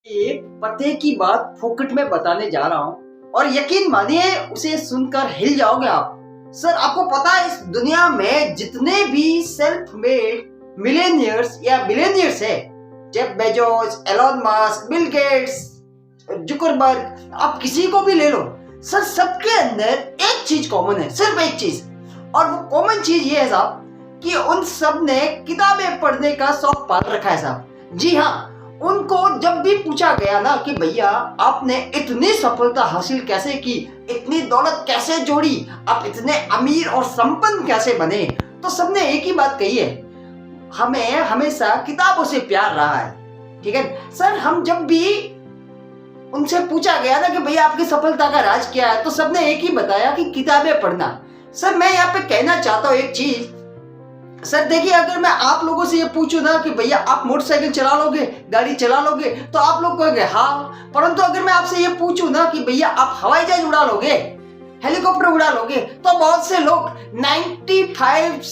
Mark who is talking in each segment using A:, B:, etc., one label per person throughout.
A: एक पते की बात फोकट में बताने जा रहा हूँ और यकीन मानिए उसे सुनकर हिल जाओगे आप। सर आपको पता है इस दुनिया में जितने भी सेल्फ मेड मिलेनियर्स या बिलियनियर्स है, Jeff Bezos, Elon Musk, Bill Gates, Zuckerberg, आप किसी को भी ले लो, सर सबके अंदर एक चीज कॉमन है, सिर्फ एक चीज। और वो कॉमन चीज ये है साहब कि उन सब ने किताबें पढ़ने का शौक पाल रखा है साहब। जी हाँ, उनको जब भी पूछा गया ना कि भैया आपने इतनी सफलता हासिल कैसे की, इतनी दौलत कैसे जोड़ी, आप इतने अमीर और संपन्न कैसे बने, तो सबने एक ही बात कही है, हमें हमेशा किताबों से प्यार रहा है। ठीक है सर, हम जब भी उनसे पूछा गया ना कि भैया आपकी सफलता का राज क्या है, तो सबने एक ही बताया कि किताबें पढ़ना। सर मैं यहाँ पे कहना चाहता हूँ एक चीज, सर देखिए अगर मैं आप लोगों से ये पूछूं ना कि भैया आप मोटरसाइकिल चला लोगे, गाड़ी चला लोगे, तो आप लोग कहोगे हाँ। परंतु अगर मैं आपसे ये पूछूं ना कि भैया आप हवाई जहाज उड़ा लोगे, हेलीकॉप्टर उड़ा लोगे, तो बहुत से लोग 95%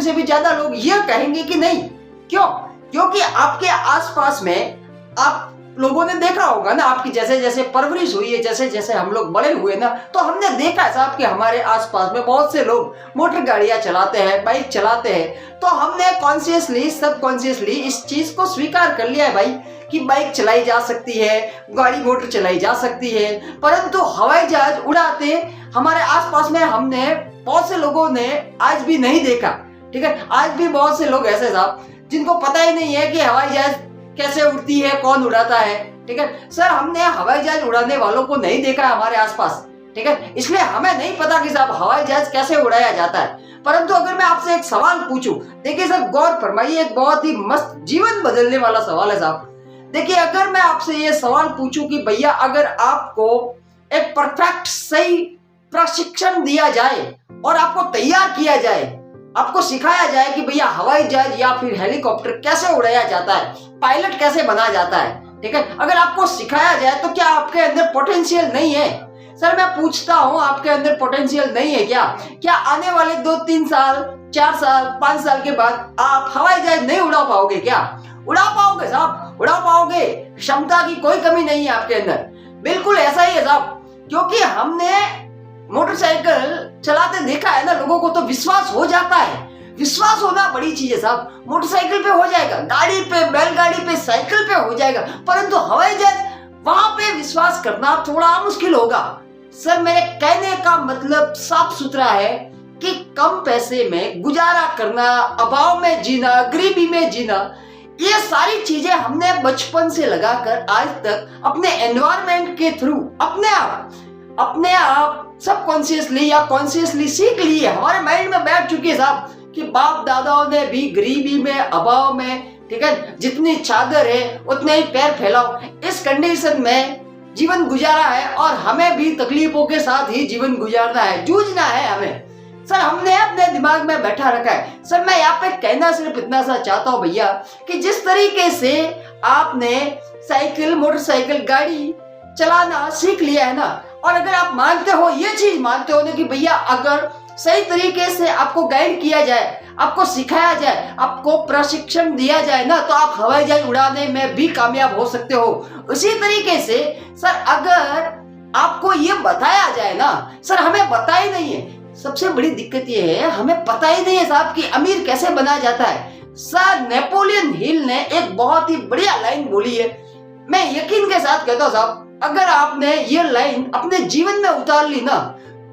A: से भी ज्यादा लोग ये कहेंगे कि नहीं। क्यों? क्योंकि आपके आसपास में आप लोगों ने देखा होगा ना, आपकी जैसे जैसे परवरिश हुई है, जैसे जैसे हम लोग बड़े हुए ना, तो हमने देखा है साहब कि हमारे आसपास में बहुत से लोग मोटर गाड़ियां चलाते हैं, बाइक चलाते हैं। तो हमने कॉन्शियसली सबकॉन्शियसली इस चीज को स्वीकार कर लिया है भाई कि बाइक चलाई जा सकती है, गाड़ी मोटर चलाई जा सकती है, परंतु हवाई जहाज उड़ाते हमारे आसपास में हमने बहुत से लोगों ने आज भी नहीं देखा। ठीक है, आज भी बहुत से लोग ऐसे साहब जिनको पता ही नहीं है कि हवाई जहाज कैसे उड़ती है, कौन उड़ाता है। ठीक है सर, हमने हवाई जहाज उड़ाने वालों को नहीं देखा है हमारे आसपास। ठीक है, इसलिए हमें नहीं पता कि साहब हवाई जहाज कैसे उड़ाया जाता है। परंतु अगर मैं आपसे एक सवाल पूछूं, देखिए सर गौर फरमाइए, एक बहुत ही मस्त जीवन बदलने वाला सवाल है साहब। देखिए अगर मैं आपसे ये सवाल पूछूं कि भैया अगर आपको एक परफेक्ट सही प्रशिक्षण दिया जाए और आपको तैयार किया जाए, आपको सिखाया जाए कि भैया हवाई जहाज या फिर हेलीकॉप्टर कैसे उड़ाया जाता है, पायलट कैसे बना जाता है, ठीक है, अगर आपको सिखाया जाए तो क्या आपके अंदर पोटेंशियल नहीं है? सर मैं पूछता हूँ, आपके अंदर पोटेंशियल नहीं है क्या? क्या आने वाले 2-3 साल, 4 साल, 5 साल के बाद आप हवाई जहाज नहीं उड़ा पाओगे क्या? उड़ा पाओगे साहब, उड़ा पाओगे। क्षमता की कोई कमी नहीं है आपके अंदर, बिल्कुल ऐसा ही है साहब। क्योंकि हमने मोटरसाइकिल चलाते देखा है ना लोगों को, तो विश्वास हो जाता है। विश्वास होना बड़ी चीज है साहब। मोटरसाइकिल पे हो जाएगा, गाड़ी पे, बैलगाड़ी पे, साइकिल पे हो जाएगा, परंतु हवाई जहाज वहां पे विश्वास करना थोड़ा मुश्किल होगा। सर मेरे कहने का मतलब साफ सुथरा है कि कम पैसे में गुजारा करना, अभाव में जीना, गरीबी में जीना, ये सारी चीजें हमने बचपन से लगाकर आज तक अपने एनवायरमेंट के थ्रू अपने आप सबकॉन्शियसली या कॉन्शियसली सीख ली है। हमारे माइंड में बैठ चुकी है साहब कि बाप दादाओं ने भी गरीबी में, अभाव में, ठीक है, जितनी चादर है उतने ही पैर फैलाओ, इस कंडीशन में जीवन गुजारा है और हमें भी तकलीफों के साथ ही जीवन गुजारना है, जूझना है हमें। सर हमने अपने दिमाग में बैठा रखा है। सर मैं यहाँ पे कहना सिर्फ इतना सा चाहता हूँ भैया कि जिस तरीके से आपने साइकिल, मोटरसाइकिल, गाड़ी चलाना सीख लिया है ना, और अगर आप मानते हो, ये चीज मानते हो ना कि भैया अगर सही तरीके से आपको गाइड किया जाए, आपको सिखाया जाए, आपको प्रशिक्षण दिया जाए ना, तो आप हवाई जहाज उड़ाने में भी कामयाब हो सकते हो। उसी तरीके से सर अगर आपको ये बताया जाए ना, सर हमें पता ही नहीं है, सबसे बड़ी दिक्कत ये है हमें पता ही नहीं है साहब कि अमीर कैसे बना जाता है। सर नेपोलियन हिल ने एक बहुत ही बढ़िया लाइन बोली है, मैं यकीन के साथ कहता हूँ साहब, अगर आपने ये लाइन अपने जीवन में उतार ली ना,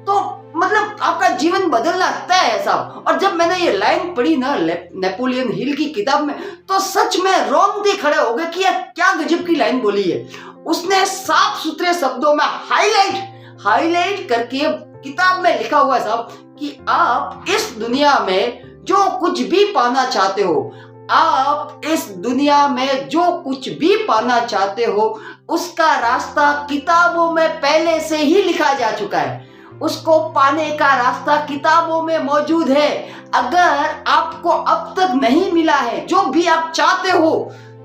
A: तो मतलब आपका जीवन बदलना तय है साहब। और जब मैंने ये लाइन पढ़ी ना नेपोलियन हिल की किताब में, तो सच में रोंगटे खड़े हो गए कि यार क्या गजब की लाइन बोली है। उसने साफ सुथरे शब्दों में हाईलाइट करके किताब में लिखा हुआ है साहब कि आप इस दुनिया में जो कुछ भी पाना चाहते हो, आप इस दुनिया में जो कुछ भी पाना चाहते हो, उसका रास्ता किताबों में पहले से ही लिखा जा चुका है। उसको पाने का रास्ता किताबों में मौजूद है। अगर आपको अब तक नहीं मिला है जो भी आप चाहते हो,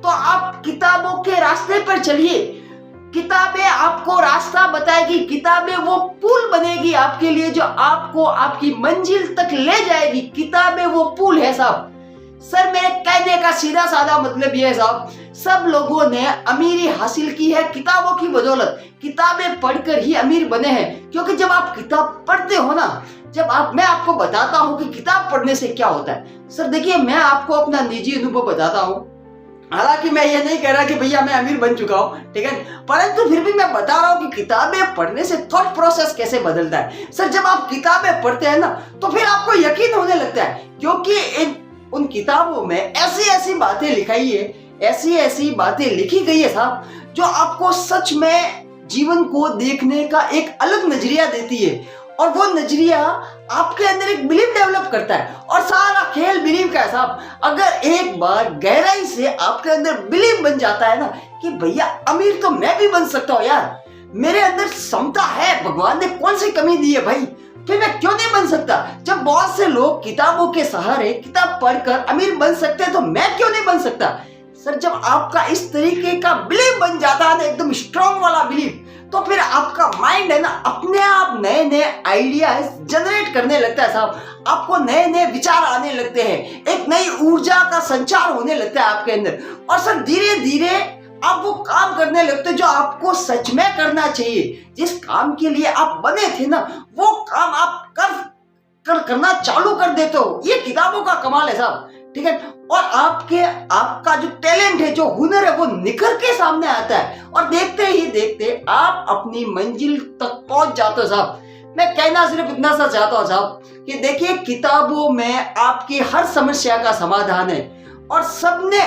A: तो आप किताबों के रास्ते पर चलिए। किताबें आपको रास्ता बताएगी, किताबें वो पुल बनेगी आपके लिए जो आपको आपकी मंजिल तक ले जाएगी। किताबें वो पुल है साहब। सर मेरे कहने का सीधा साधा मतलब ये है साहब, सब लोगों ने अमीरी हासिल की है किताबों की बदौलत, किताबें पढ़कर ही अमीर बने हैं। क्योंकि जब आप किताब पढ़ते हो ना, मैं आपको बताता हूँ कि किताब पढ़ने से क्या होता है। सर देखिए, मैं आपको अपना निजी अनुभव बताता हूँ। हालांकि मैं ये नहीं कह रहा कि भैया मैं अमीर बन चुका हूँ, ठीक है, परंतु फिर भी मैं बता रहा हूँ कि किताबें पढ़ने से थॉट प्रोसेस कैसे बदलता है। सर जब आप किताबें पढ़ते हैं ना, तो फिर आपको यकीन होने लगता है, क्योंकि उन किताबों में ऐसी ऐसी बातें लिखाई है, ऐसी ऐसी बातें लिखी गई है साहब, जो आपको सच में जीवन को देखने का एक अलग नजरिया देती है। और वो नजरिया आपके अंदर एक बिलीव डेवलप करता है, और सारा खेल बिलीव का है साहब। अगर एक बार गहराई से आपके अंदर बिलीव बन जाता है ना कि भैया अमीर तो मैं भी बन सकता हूँ यार, मेरे अंदर क्षमता है, भगवान ने कौन सी कमी दी है भाई, फिर मैं क्यों नहीं बन सकता। जब बहुत से लोग किताबों के सहारे किताब पढ़कर अमीर बन सकते हैं, तो मैं क्यों नहीं बन सकता। सर जब आपका इस तरीके का बिलीव बन जाता है ना, एकदम स्ट्रॉन्ग वाला बिलीव, तो फिर आपका माइंड है ना अपने आप नए नए आइडियाज जनरेट करने लगता है साहब। आपको नए नए विचार आने लगते हैं, एक नई ऊर्जा का संचार होने लगता है आपके अंदर, और सर धीरे धीरे आप वो काम करने लगते हैं जो आपको सच में करना चाहिए। जिस काम के लिए आप बने थे ना, वो काम आप करना चालू कर देते हो। ये किताबों का कमाल है साहब, ठीक है। और आपका जो टैलेंट है, जो हुनर है, वो निखर के सामने आता है, और देखते ही देखते आप अपनी मंजिल तक पहुंच जाते हो साहब। मैं कहना सिर्फ इतना सा चाहता हूं साहब कि देखिए, किताबों में आपकी हर समस्या का समाधान है। और सबने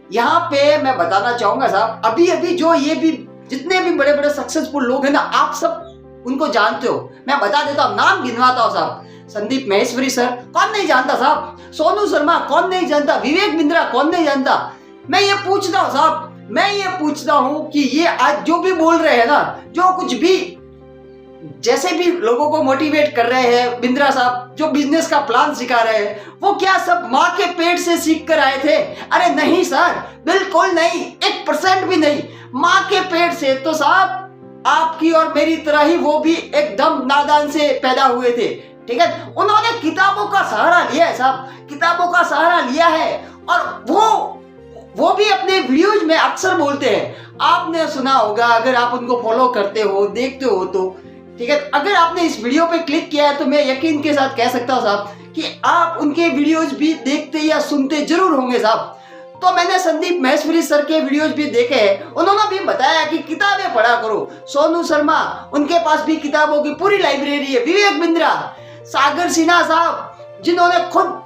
A: यहाँ पे मैं बताना चाहूंगा साहब, अभी अभी जो ये भी जितने भी बड़े बड़े सक्सेसफुल लोग हैं ना, आप सब उनको जानते हो। मैं बता देता हूँ, नाम गिनवाता हूँ साहब। संदीप माहेश्वरी सर, कौन नहीं जानता साहब। सोनू शर्मा, कौन नहीं जानता। विवेक बिंद्रा, कौन नहीं जानता। मैं ये पूछता हूँ साहब, मैं ये पूछता हूँ कि ये आज जो भी बोल रहे हैं ना, जो कुछ भी जैसे भी लोगों को मोटिवेट कर रहे हैं, बिंद्रा साहब जो बिजनेस का प्लान सिखा रहे हैं, वो क्या सब माँ के पेट से सीख कर आए थे? अरे नहीं सर, बिल्कुल नहीं, 1% भी नहीं। माँ के पेट से तो साहब आपकी और मेरी तरह ही वो भी एकदम नादान से पैदा हुए थे, ठीक है। उन्होंने किताबों का सहारा लिया है साहब, किताबों का सहारा लिया है। और वो भी अपने वीडियोज में अक्सर बोलते हैं, आपने सुना होगा, अगर आप उनको फॉलो करते हो, देखते हो तो, ठीक है। अगर आपने इस वीडियो पे क्लिक किया है तो मैं यकीन के साथ कह सकता हूँ साहब कि आप उनके वीडियोज भी देखते या सुनते जरूर होंगे साहब। तो मैंने संदीप माहेश्वरी सर के वीडियोज भी देखे हैं, उन्होंने भी बताया कि किताबें पढ़ा करो। सोनू शर्मा, उनके पास भी किताबों की पूरी लाइब्रेरी है। विवेक बिंद्रा, सागर सिन्हा साहब, जिन्होंने खुद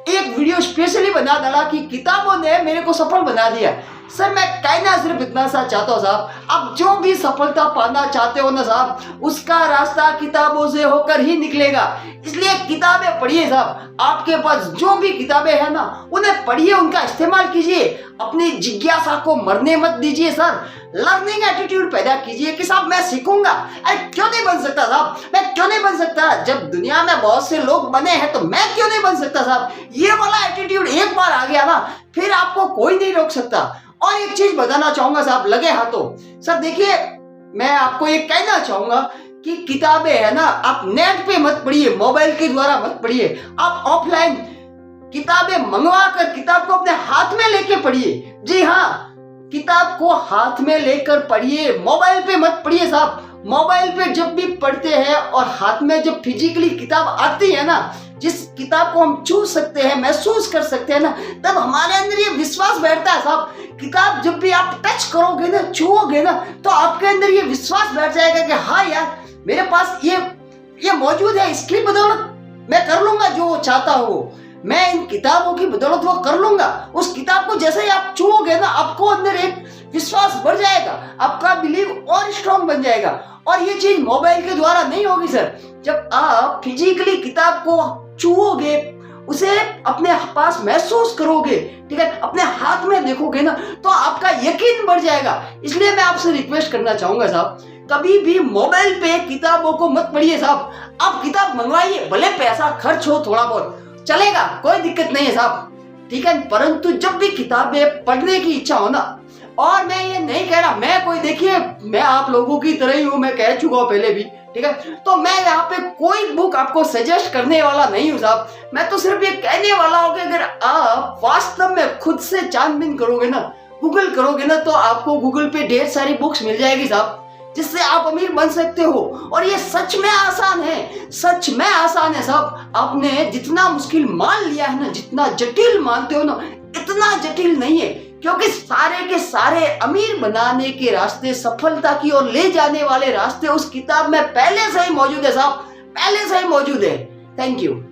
A: एक वीडियो स्पेशली बना डाला कि किताबों ने मेरे को सफल बना दिया। सर मैं कहना सिर्फ इतना सा चाहता हूँ साहब, आप जो भी सफलता पाना चाहते हो ना साहब, उसका रास्ता किताबों से होकर ही निकलेगा। इसलिए किताबें पढ़िए साहब। आपके पास जो भी किताबें हैं ना, उन्हें पढ़िए, उनका इस्तेमाल कीजिए। अपनी जिज्ञासा को मरने मत दीजिए सर। लर्निंग एटीट्यूड पैदा कीजिए कि साहब मैं सीखूंगा। अरे क्यों नहीं बन सकता साहब, मैं क्यों नहीं बन सकता? जब दुनिया में बहुत से लोग बने हैं तो मैं क्यों नहीं बन सकता साहब? ये वाला एटीट्यूड एक बार आ गया ना, फिर आपको कोई नहीं रोक सकता। और एक चीज बताना चाहूंगा साहब, लगे हाथों सर, देखिए मैं आपको ये कहना चाहूंगा कि किताबें है ना, आप नेट पे मत पढ़िए, मोबाइल के द्वारा मत पढ़िए। आप ऑफलाइन किताबें मंगवा कर किताब को अपने हाथ में लेके पढ़िए। जी हाँ, किताब को हाथ में लेकर पढ़िए, मोबाइल पे मत पढ़िए साहब। मोबाइल पे जब भी पढ़ते हैं और हाथ में जब फिजिकली किताब आती है ना, जिस किताब को हम छू सकते हैं, महसूस कर सकते हैं ना, तब हमारे अंदर ये विश्वास बैठता है साहब। किताब जब भी आप टच करोगे ना, छुओगे ना, तो आपके अंदर ये विश्वास बैठ जाएगा कि हाँ यार, मेरे पास ये मौजूद है, इसकी बदौलत मैं कर लूंगा जो चाहता हूँ। मैं इन किताबों की बदौलत वो कर लूंगा। उस किताब को जैसे ही आप छुओगे ना, आपको अंदर एक विश्वास बढ़ जाएगा, आपका बिलीव और स्ट्रॉन्ग बन जाएगा। और ये चीज मोबाइल के द्वारा नहीं होगी सर। जब आप फिजिकली किताब को छुओगे, उसे अपने पास महसूस करोगे, ठीक है, अपने हाथ में देखोगे ना, तो आपका यकीन बढ़ जाएगा। इसलिए मैं आपसे रिक्वेस्ट करना चाहूंगा साहब, कभी भी मोबाइल पे किताबों को मत पढ़िए साहब। आप किताब मंगवाइए, भले पैसा खर्च हो, थोड़ा बहुत चलेगा, कोई दिक्कत नहीं है साहब, ठीक है। परंतु जब भी किताबें पढ़ने की इच्छा हो ना, और मैं ये नहीं कह रहा, मैं कोई, देखिए मैं आप लोगों की तरह ही हूँ, मैं कह चुका हूँ पहले भी, ठीक है। तो मैं यहाँ पे कोई बुक आपको सजेस्ट करने वाला नहीं हूँ साहब, मैं तो सिर्फ ये कहने वाला हूँ कि अगर आप वास्तव में खुद से छानबीन करोगे ना, गूगल करोगे ना, तो आपको गूगल पे ढेर सारी बुक्स मिल जाएगी साहब, जिससे आप अमीर बन सकते हो। और ये सच में आसान है, सच में आसान है साहब। आपने जितना मुश्किल मान लिया है ना, जितना जटिल मानते हो ना, इतना जटिल नहीं है, क्योंकि सारे के सारे अमीर बनाने के रास्ते, सफलता की ओर ले जाने वाले रास्ते उस किताब में पहले से ही मौजूद है साहब, पहले से ही मौजूद है। Thank you.